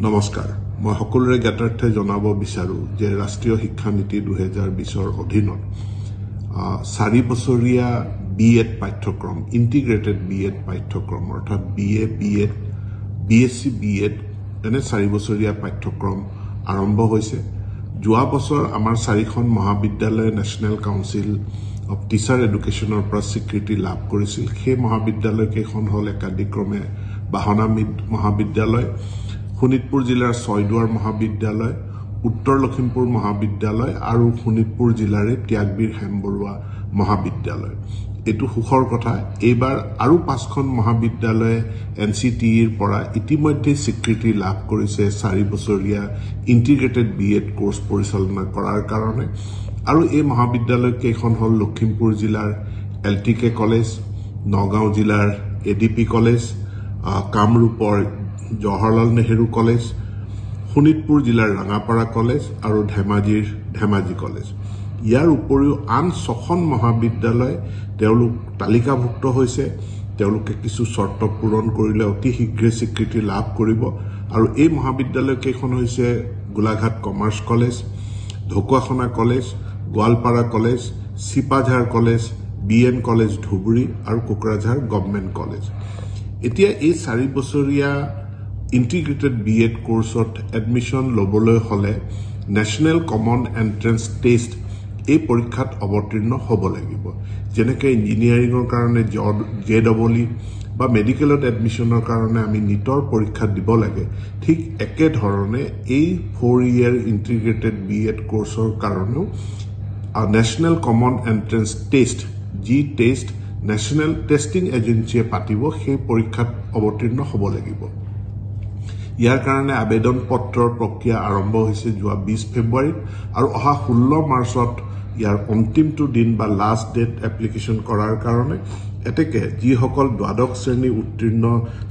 নমস্কাৰ মই সকলোৰে জ্ঞাতাৰ্থে জনাব বিচাৰো যে ৰাষ্ট্ৰীয় শিক্ষা নীতি 2020ৰ অধীনত 4 বছৰীয়া বিএড পাঠ্যক্ৰম ইন্টিগ্ৰেটেড বিএড পাঠ্যক্ৰম অৰ্থাৎ বিএ বিএড বিএসসি বিএড এনে 4 বছৰীয়া পাঠ্যক্ৰম আৰম্ভ হৈছে যোৱা বছৰ আমাৰ 4খন মহাবিদ্যালয় নেশনেল কাউন্সিল অফ টিচাৰ এডুকেশ্যনৰ পৰা স্বীকৃতি লাভ কৰিছিল সেই মহাবিদ্যালয় কেইখন হল একাধিক্ৰমে বাহনা মহাবিদ্যালয় শোণিতপুৰ জিলাৰ ছয়দুৱাৰ মহাবিদ্যালয় উত্তৰ লখিমপুৰ মহাবিদ্যালয় আৰু শোণিতপুৰ জিলাৰে ত্যাগবীৰ হেমবৰুৱা মহাবিদ্যালয় এটো সুখৰ কথা এইবাৰ আৰু 5খন মহাবিদ্যালয় এনসিটিৰ পৰা ইতিমধ্যে স্বীকৃতি লাভ কৰিছে 4 বছৰীয়া ইন্টিগ্ৰেটেড বিএড কোৰ্স পৰিচালনা কৰাৰ কাৰণে আৰু এই মহাবিদ্যালয় কেইখন হল লখিমপুৰ জিলাৰ এলটিকে কলেজ নগাঁও জিলাৰ এডিপি কলেজ কামৰূপৰ জৱাহৰলাল নেহেৰু কলেজ শোণিতপুৰ জিলাৰ ৰাঙাপাৰা কলেজ আৰু ধেমাজিৰ ধেমাজি কলেজ ইয়াৰ উপৰিও আন 6খন মহাবিদ্যালয় তেওঁলোক তালিকাভুক্ত হৈছে তেওঁলোকে কিছু শৰ্ত পূৰণ কৰিলে অতি শীঘ্ৰে স্বীকৃতি লাভ কৰিব আৰু এই মহাবিদ্যালয় কেইখন হৈছে Golaghat commerce college Dhakuakhana college Goalpara college Sipajhar college BN college Dhubri আৰু কোকৰাঝাৰ গভৰ্ণমেণ্ট কলেজ এতিয়া এই 4 বছৰীয়া ইন্টিগ্ৰেটেড বিএড কোৰ্সত এডমিশন লবলৈ হলে ন্যাশনাল কমন এন্ট্ৰেন্স টেষ্ট এই পৰীক্ষাত অৱতীৰ্ণ হ'ব লাগিব যেনেকৈ ইঞ্জিনিয়াৰিংৰ কাৰণে জেডব্লিউ বা মেডিকেলত এডমিশনৰ কাৰণে আমি নিটৰ পৰীক্ষা দিব লাগে ঠিক একে ধৰণে এই 4 ইয়াৰ ইন্টিগ্ৰেটেড বিএড কোৰ্সৰ কাৰণেও ন্যাশনাল কমন এন্ট্ৰেন্স টেষ্ট জি টেষ্ট ন্যাশনাল টেস্টিং এজেন্সিয়ে পাতিব সেই পৰীক্ষাত অৱতীৰ্ণ হ'ব লাগিব ইয়াৰ কাৰণে আবেদন পত্ৰৰ প্ৰক্ৰিয়া আৰম্ভ হৈছে যোৱা 20 ফেব্ৰুৱাৰী আৰু অহা 16 মাৰ্চত ইয়াৰ অন্তিমটো দিন বা লাষ্ট ডেট এপ্লিকেশন কৰাৰ কাৰণে এতেকে যিসকল দ্বাদশ শ্ৰেণী উত্তীৰ্ণ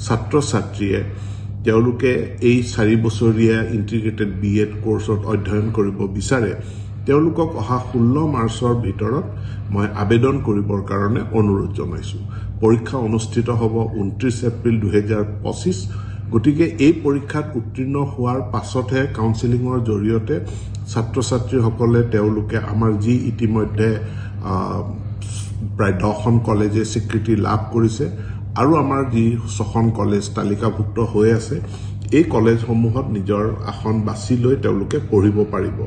ছাত্ৰ ছাত্ৰীয়ে তেওঁলোকে এই 4 বছৰীয়া ইন্টিগ্ৰেটেড বিএড কোৰ্সত অধ্যয়ন কৰিব বিচাৰে তেওঁলোকক অহা 16 মাৰ্চৰ ভিতৰত মই আবেদন কৰিবৰ কাৰণে অনুৰোধ জনাইছো পৰীক্ষা অনুষ্ঠিত হ'ব 29 এপ্ৰিল 2025 গতিকে এই পৰীক্ষাত উত্তীৰ্ণ হোৱাৰ পাছতহে কাউন্সেলিংৰ জৰিয়তে ছাত্ৰ ছাত্ৰীসকলে তেওঁলোকে আমাৰ যি ইতিমধ্যে প্ৰায় 10খন কলেজে স্বীকৃতি লাভ কৰিছে আৰু আমাৰ যি 6খন কলেজ তালিকাভুক্ত হৈ আছে এই কলেজসমূহত নিজৰ আসন বাছি লৈ তেওঁলোকে পঢ়িব পাৰিব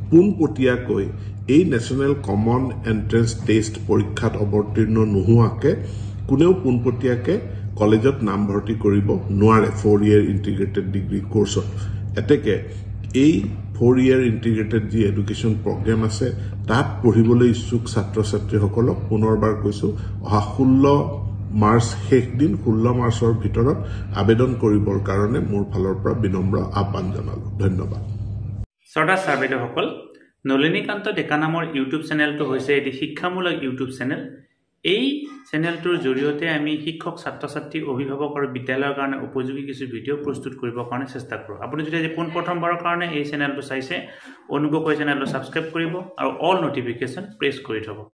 পোনপটীয়াকৈ এই নেশনাল কমন এন্ট্ৰেন্স টেষ্ট পৰীক্ষাত অৱতীৰ্ণ নোহোৱাকে কোনেও পোনপটীয়াকে কলেজত নাম ভৰ্তি কৰিব নোৱাৰে 4 ইয়াৰ ইন্টিগ্ৰেটেড ডিগ্ৰী কোৰ্সত এতেকে এই 4 ইয়াৰ ইন্টিগ্ৰেটেড যি এডুকেশ্যন প্ৰগ্ৰাম আছে তাত পঢ়িবলৈ ইচ্ছুক ছাত্ৰ ছাত্ৰীসকলক পুনৰবাৰ কৈছো অহা 16 মাৰ্চ শেষ দিন 16 মাৰ্চৰ ভিতৰত আবেদন কৰিবৰ কাৰণে মোৰ ফালৰ পৰা বিনম্ৰ আহ্বান জনালো ধন্যবাদ শ্ৰোতা ছাৰ্ভেদসকল নলিনীকান্ত ডেকা নামৰ ইউটিউব চেনেলটো হৈছে এটি শিক্ষামূলক ইউটিউব চেনেল এই চেনেলটোৰ জৰিয়তে আমি শিক্ষক ছাত্ৰ ছাত্ৰী অভিভাৱক আৰু বিদ্যালয়ৰ কাৰণে উপযোগী কিছু ভিডিঅ' প্ৰস্তুত কৰিবৰ কাৰণে চেষ্টা কৰোঁ আপুনি যদি আজি প্ৰথমবাৰৰ কাৰণে এই চেনেলটো চাইছে অনুগ্ৰহ কৰি চেনেলটো সাবস্ক্ৰাইব কৰিব আৰু অল নটিফিকেশন প্ৰেছ কৰি থব